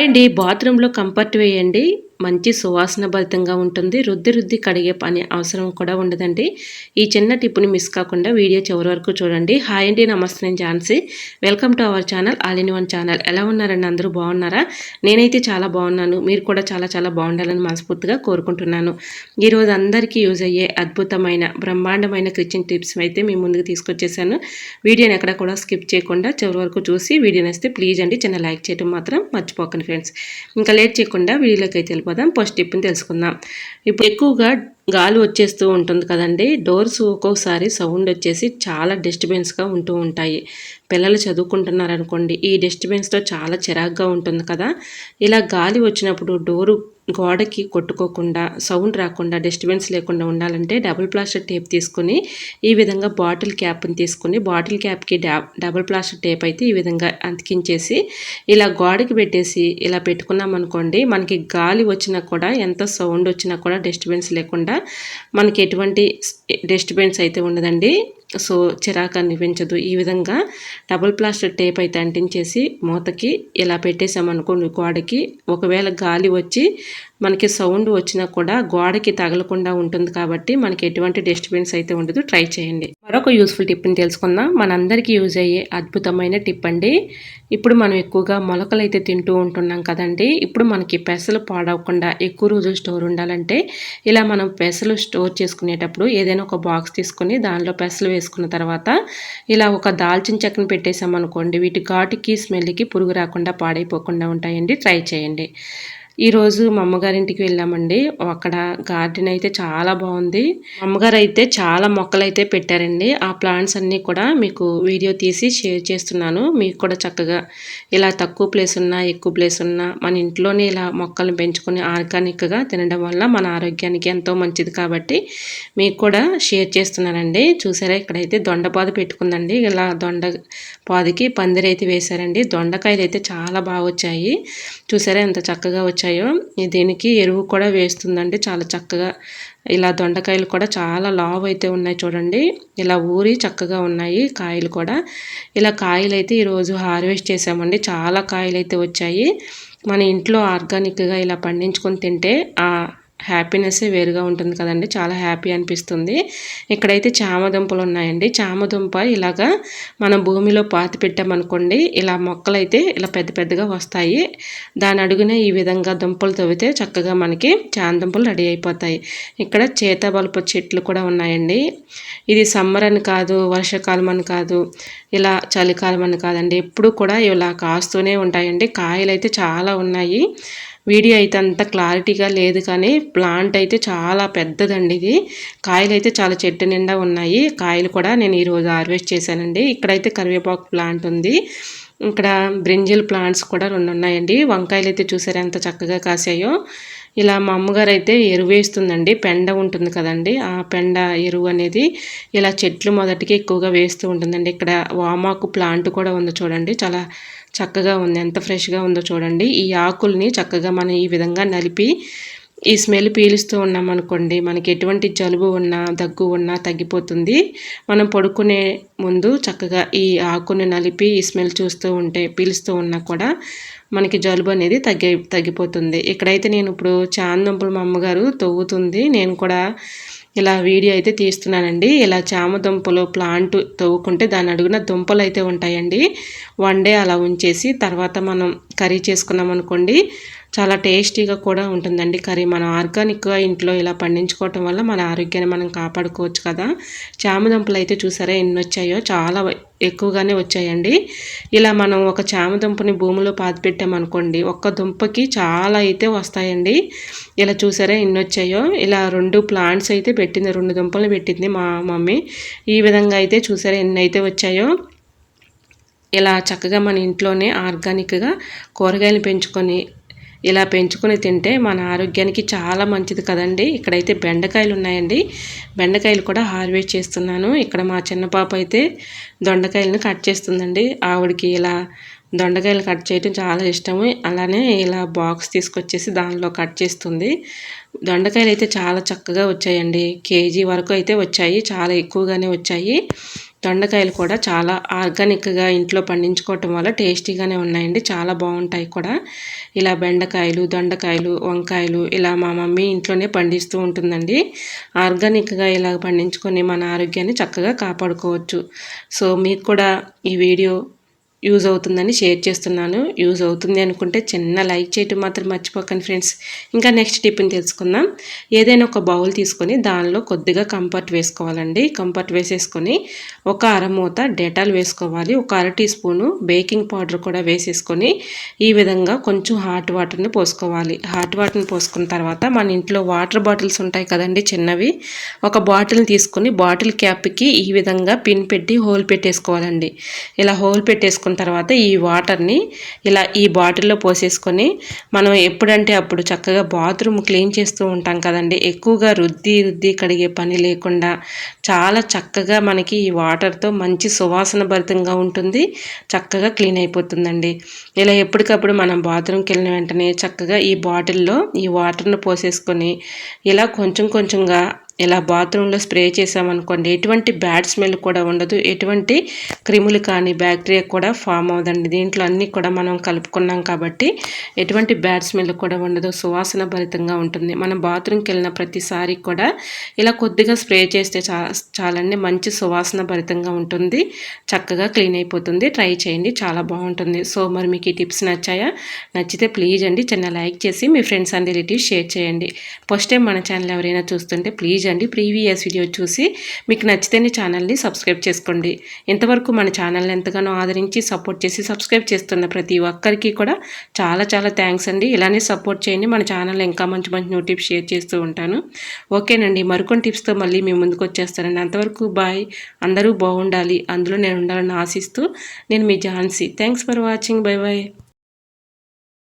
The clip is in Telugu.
హాయ్ అండి. బాత్రూంలో కంఫర్ట్ వేయండి. మంచి సువాసన భరితంగా ఉంటుంది. రుద్ది రుద్ది కడిగే పని అవసరం కూడా ఉండదండి. ఈ చిన్న టిప్‌ని మిస్ కాకుండా వీడియో చివరి వరకు చూడండి. హాయ్ అండి. నమస్తే. నేను Jhansi. Welcome to our channel all in one channel. ఎలా ఉన్నారండి? అందరూ బాగున్నారా? నేనైతే చాలా బాగున్నాను. మీరు కూడా చాలా చాలా బాగుండాలని మనస్ఫూర్తిగా కోరుకుంటున్నాను. ఈరోజు అందరికీ యూజ్ అయ్యే అద్భుతమైన బ్రహ్మాండమైన కిచెన్ టిప్స్ అయితే మీ ముందుకు తీసుకొచ్చేసాను. వీడియోని ఎక్కడ కూడా స్కిప్ చేయకుండా చివరి వరకు చూసి వీడియో నచ్చితే ప్లీజ్ అండి చిన్న లైక్ చేయడం మాత్రం మర్చిపోకండి ఫ్రెండ్స్. ఇంకా లేట్ చేయకుండా వీడియోలోకి అయితే వెళ్ళిపోదాం. ఫస్ట్ టిప్ని తెలుసుకుందాం. ఇప్పుడు ఎక్కువగా గాలి వచ్చేస్తూ ఉంటుంది కదండి. డోర్స్ ఒక్కోసారి సౌండ్ వచ్చేసి చాలా డిస్టర్బెన్స్గా ఉంటూ ఉంటాయి. పిల్లలు చదువుకుంటున్నారనుకోండి, ఈ డిస్టర్బెన్స్తో చాలా చిరాగ్గా ఉంటుంది కదా. ఇలా గాలి వచ్చినప్పుడు డోరు గోడకి కొట్టుకోకుండా, సౌండ్ రాకుండా, డిస్టర్బెన్స్ లేకుండా ఉండాలంటే డబుల్ ప్లాస్టర్ టేప్ తీసుకొని ఈ విధంగా బాటిల్ క్యాప్ని తీసుకొని బాటిల్ క్యాప్కి డబుల్ ప్లాస్టర్ టేప్ అయితే ఈ విధంగా అతికించేసి ఇలా గోడకి పెట్టేసి ఇలా పెట్టుకున్నాం అనుకోండి, మనకి గాలి వచ్చినా కూడా ఎంత సౌండ్ వచ్చినా కూడా డిస్టర్బెన్స్ లేకుండా మనకి ఎటువంటి డిస్టర్బెన్స్ అయితే ఉండదండి. సో చిరాకు అనిపించదు. ఈ విధంగా డబుల్ ప్లాస్టర్ టేప్ అయితే అంటించేసి మూతకి ఇలా పెట్టేసామనుకోండి గోడకి, ఒకవేళ గాలి వచ్చి మనకి సౌండ్ వచ్చినా కూడా గోడకి తగలకుండా ఉంటుంది కాబట్టి మనకి ఎటువంటి డిస్టర్బెన్స్ అయితే ఉండదు. ట్రై చేయండి. మరొక యూస్ఫుల్ టిప్ని తెలుసుకుందాం. మనందరికీ యూజ్ అయ్యే అద్భుతమైన టిప్ అండి. ఇప్పుడు మనం ఎక్కువగా మొలకలు అయితే తింటూ ఉంటున్నాం కదండి. ఇప్పుడు మనకి పెసలు పాడవకుండా ఎక్కువ రోజులు స్టోర్ ఉండాలంటే ఇలా మనం పెసలు స్టోర్ చేసుకునేటప్పుడు ఏదైనా ఒక బాక్స్ తీసుకొని దానిలో పెసలు వేసుకున్న తర్వాత ఇలా ఒక దాల్చిన చెక్కను పెట్టేసామనుకోండి, వీటి ఘాటుకి స్మెల్కి పురుగు రాకుండా పాడైపోకుండా ఉంటాయండి. ట్రై చేయండి. ఈరోజు మా అమ్మగారింటికి వెళ్ళామండి. అక్కడ గార్డెన్ అయితే చాలా బాగుంది. మా అమ్మగారు అయితే చాలా మొక్కలు అయితే పెట్టారండి. ఆ ప్లాంట్స్ అన్నీ కూడా మీకు వీడియో తీసి షేర్ చేస్తున్నాను. మీకు కూడా చక్కగా ఇలా తక్కువ ప్లేస్ ఉన్నా ఎక్కువ ప్లేస్ ఉన్నా మన ఇంట్లోనే ఇలా మొక్కలు పెంచుకొని ఆర్గానిక్గా తినడం వల్ల మన ఆరోగ్యానికి ఎంతో మంచిది కాబట్టి మీకు కూడా షేర్ చేస్తున్నానండి. చూసారా, ఇక్కడైతే దొండపాదు పెట్టుకుందండి. ఇలా దొండపాదికి పందిరైతే వేశారండి. దొండకాయలు అయితే చాలా బాగా వచ్చాయి. చూసారా ఎంత చక్కగా వచ్చాయో. దీనికి ఎరువు కూడా వేస్తుందండి చాలా చక్కగా. ఇలా దొండకాయలు కూడా చాలా లావు అయితే ఉన్నాయి చూడండి. ఇలా ఊరి చక్కగా ఉన్నాయి కాయలు కూడా. ఇలా కాయలు అయితే ఈరోజు హార్వెస్ట్ చేసామండి. చాలా కాయలు అయితే వచ్చాయి. మన ఇంట్లో ఆర్గానిక్గా ఇలా పండించుకొని తింటే ఆ హ్యాపీనెస్సే వేరుగా ఉంటుంది కదండి. చాలా హ్యాపీ అనిపిస్తుంది. ఇక్కడైతే చామదుంపలు ఉన్నాయండి. చామదుంప ఇలాగా మనం భూమిలో పాతి పెట్టామనుకోండి, ఇలా మొక్కలైతే ఇలా పెద్ద పెద్దగా వస్తాయి. దాని అడుగునే ఈ విధంగా దుంపలు తవ్వితే చక్కగా మనకి చామదుంపలు రెడీ అయిపోతాయి. ఇక్కడ చేతబలుపు చెట్లు కూడా ఉన్నాయండి. ఇది సమ్మర్ అని కాదు, వర్షాకాలం అని కాదు, ఇలా చలికాలం అని కాదండి, ఎప్పుడు కూడా ఇలా కాస్తూనే ఉంటాయండి. కాయలు అయితే చాలా ఉన్నాయి. వీడియో అయితే అంత క్లారిటీగా లేదు కానీ ప్లాంట్ అయితే చాలా పెద్దదండి. ఇది కాయలు అయితే చాలా చెట్టు నిండా ఉన్నాయి. కాయలు కూడా నేను ఈరోజు హార్వెస్ట్ చేశానండి. ఇక్కడైతే కరివేపాకు ప్లాంట్ ఉంది. ఇక్కడ బ్రింజల్ ప్లాంట్స్ కూడా 2 ఉన్నాయండి. వంకాయలు అయితే చూసారా ఎంత చక్కగా కాసాయో. ఇలా మా అమ్మగారు అయితే ఎరువు వేస్తుందండి. పెండ ఉంటుంది కదండి, ఆ పెండ ఎరువు అనేది ఇలా చెట్లు మొదటికి ఎక్కువగా వేస్తూ ఉంటుందండి. ఇక్కడ వామాకు ప్లాంట్ కూడా ఉంది చూడండి, చాలా చక్కగా ఉంది. ఎంత ఫ్రెష్గా ఉందో చూడండి. ఈ ఆకుల్ని చక్కగా మనం ఈ విధంగా నలిపి ఈ స్మెల్ పీలుస్తూ ఉన్నామనుకోండి, మనకి ఎటువంటి జలుబు ఉన్నా దగ్గు ఉన్నా తగ్గిపోతుంది. మనం పడుకునే ముందు చక్కగా ఈ ఆకుని నలిపి ఈ స్మెల్ చూస్తూ ఉంటే పీలుస్తూ ఉన్నా కూడా మనకి జలుబు అనేది తగ్గిపోతుంది. ఇక్కడైతే నేను ఇప్పుడు చామదుంపలు మా అమ్మగారు తవ్వుతుంది. నేను కూడా ఇలా వీడియో అయితే తీస్తున్నానండి. ఇలా చామదుంపలు ప్లాంట్ తవ్వుకుంటే దాని అడుగున దుంపలు అయితే ఉంటాయండి. 1 డే అలా ఉంచేసి తర్వాత మనం కర్రీ చేసుకున్నాం అనుకోండి, చాలా టేస్టీగా కూడా ఉంటుందండి కర్రీ. మనం ఆర్గానిక్గా ఇంట్లో ఇలా పండించుకోవటం వల్ల మన ఆరోగ్యాన్ని మనం కాపాడుకోవచ్చు కదా. చామదుంపలు అయితే చూసారా ఎన్ని వచ్చాయో, చాలా ఎక్కువగానే వచ్చాయండి. ఇలా మనం ఒక చామదుంపని భూమిలో పాతి పెట్టామనుకోండి, ఒక్క దుంపకి చాలా అయితే వస్తాయండి. ఇలా చూసారా ఎన్ని వచ్చాయో. ఇలా 2 ప్లాంట్స్ అయితే పెట్టింది, 2 దుంపలు పెట్టింది మా మమ్మీ. ఈ విధంగా అయితే చూసారా ఎన్ని అయితే వచ్చాయో. ఇలా చక్కగా మన ఇంట్లోనే ఆర్గానిక్గా కూరగాయలు ఇలా పెంచుకొని తింటే మన ఆరోగ్యానికి చాలా మంచిది కదండి. ఇక్కడైతే బెండకాయలు ఉన్నాయండి. బెండకాయలు కూడా హార్వెస్ట్ చేస్తున్నాను. ఇక్కడ మా చిన్న పాప అయితే దొండకాయలను కట్ చేస్తుందండి. ఆవిడకి ఇలా దొండకాయలు కట్ చేయడం చాలా ఇష్టము. అలానే ఇలా బాక్స్ తీసుకొచ్చేసి దానిలో కట్ చేస్తుంది. దొండకాయలు అయితే చాలా చక్కగా వచ్చాయండి. కేజీ వరకు అయితే వచ్చాయి. చాలా ఎక్కువగానే వచ్చాయి. దొండకాయలు కూడా చాలా ఆర్గానిక్గా ఇంట్లో పండించుకోవటం వల్ల టేస్టీగానే ఉన్నాయండి, చాలా బాగుంటాయి కూడా. ఇలా బెండకాయలు, దొండకాయలు, వంకాయలు ఇలా మా మమ్మీ ఇంట్లోనే పండిస్తూ ఉంటుందండి. ఆర్గానిక్గా ఇలా పండించుకొని మన ఆరోగ్యాన్ని చక్కగా కాపాడుకోవచ్చు. సో మీకు కూడా ఈ వీడియో యూజ్ అవుతుందని షేర్ చేస్తున్నాను. యూజ్ అవుతుంది అనుకుంటే చిన్న లైక్ చేయటం మాత్రం మర్చిపోకండి ఫ్రెండ్స్. ఇంకా నెక్స్ట్ టిప్ని తెలుసుకుందాం. ఏదైనా ఒక బౌల్ తీసుకొని దానిలో కొద్దిగా కంఫర్ట్ వేసుకోవాలండి. కంఫర్ట్ వేసేసుకొని ఒక అరమూత డెటాల్ వేసుకోవాలి. ఒక అర టీ స్పూను బేకింగ్ పౌడర్ కూడా వేసేసుకొని ఈ విధంగా కొంచెం హాట్ వాటర్ని పోసుకోవాలి. హాట్ వాటర్ని పోసుకున్న తర్వాత మన ఇంట్లో వాటర్ బాటిల్స్ ఉంటాయి కదండి చిన్నవి, ఒక బాటిల్ని తీసుకొని బాటిల్ క్యాప్కి ఈ విధంగా పిన్ పెట్టి హోల్ పెట్టేసుకోవాలండి. ఇలా హోల్ పెట్టేసుకున్న తర్వాత ఈ వాటర్ని ఇలా ఈ బాటిల్లో పోసేసుకొని మనం ఎప్పుడంటే అప్పుడు చక్కగా బాత్రూమ్ క్లీన్ చేస్తూ ఉంటాం కదండి. ఎక్కువగా రుద్ది కడిగే పని లేకుండా చాలా చక్కగా మనకి ఈ వాటర్తో మంచి సువాసన భరితంగా ఉంటుంది, చక్కగా క్లీన్ అయిపోతుందండి. ఇలా ఎప్పటికప్పుడు మనం బాత్రూమ్కి వెళ్ళిన వెంటనే చక్కగా ఈ బాటిల్లో ఈ వాటర్ను పోసేసుకొని ఇలా కొంచెం కొంచెంగా ఇలా బాత్రూంలో స్ప్రే చేసామనుకోండి ఎటువంటి బ్యాడ్ స్మెల్ కూడా ఉండదు, ఎటువంటి క్రిములు కానీ బ్యాక్టీరియా కూడా ఫామ్ అవ్వదండి. దీంట్లో అన్నీ కూడా మనం కలుపుకున్నాం కాబట్టి ఎటువంటి బ్యాడ్ స్మెల్ కూడా ఉండదు, సువాసన భరితంగా ఉంటుంది. మనం బాత్రూమ్కి వెళ్ళిన ప్రతిసారి కూడా ఇలా కొద్దిగా స్ప్రే చేస్తే చాలండి, మంచి సువాసన భరితంగా ఉంటుంది, చక్కగా క్లీన్ అయిపోతుంది. ట్రై చేయండి, చాలా బాగుంటుంది. సో మరి మీకు ఈ టిప్స్ నచ్చాయా? నచ్చితే ప్లీజ్ అండి చిన్న లైక్ చేసి మీ ఫ్రెండ్స్ అండ్ రిలేటివ్స్ షేర్ చేయండి. ఫస్ట్ టైం మన ఛానల్ ఎవరైనా చూస్తుంటే ప్లీజ్ అండి ప్రీవియస్ వీడియో చూసి మీకు నచ్చితేనే ఛానల్ని సబ్స్క్రైబ్ చేసుకోండి. ఇంతవరకు మన ఛానల్ని ఎంతగానో ఆదరించి సపోర్ట్ చేసి సబ్స్క్రైబ్ చేస్తున్న ప్రతి ఒక్కరికి కూడా చాలా చాలా థ్యాంక్స్ అండి. ఇలానే సపోర్ట్ చేయండి. మన ఛానల్లో ఇంకా మంచి మంచి న్యూ టిప్స్ షేర్ చేస్తూ ఉంటాను. ఓకేనండి, మరికొన్ని టిప్స్తో మళ్ళీ మీ ముందుకు వచ్చేస్తానండి. అంతవరకు బాయ్. అందరూ బాగుండాలి, అందులో నేను ఉండాలని ఆశిస్తూ నేను మీ Jhansi. Thanks for watching. Bye bye.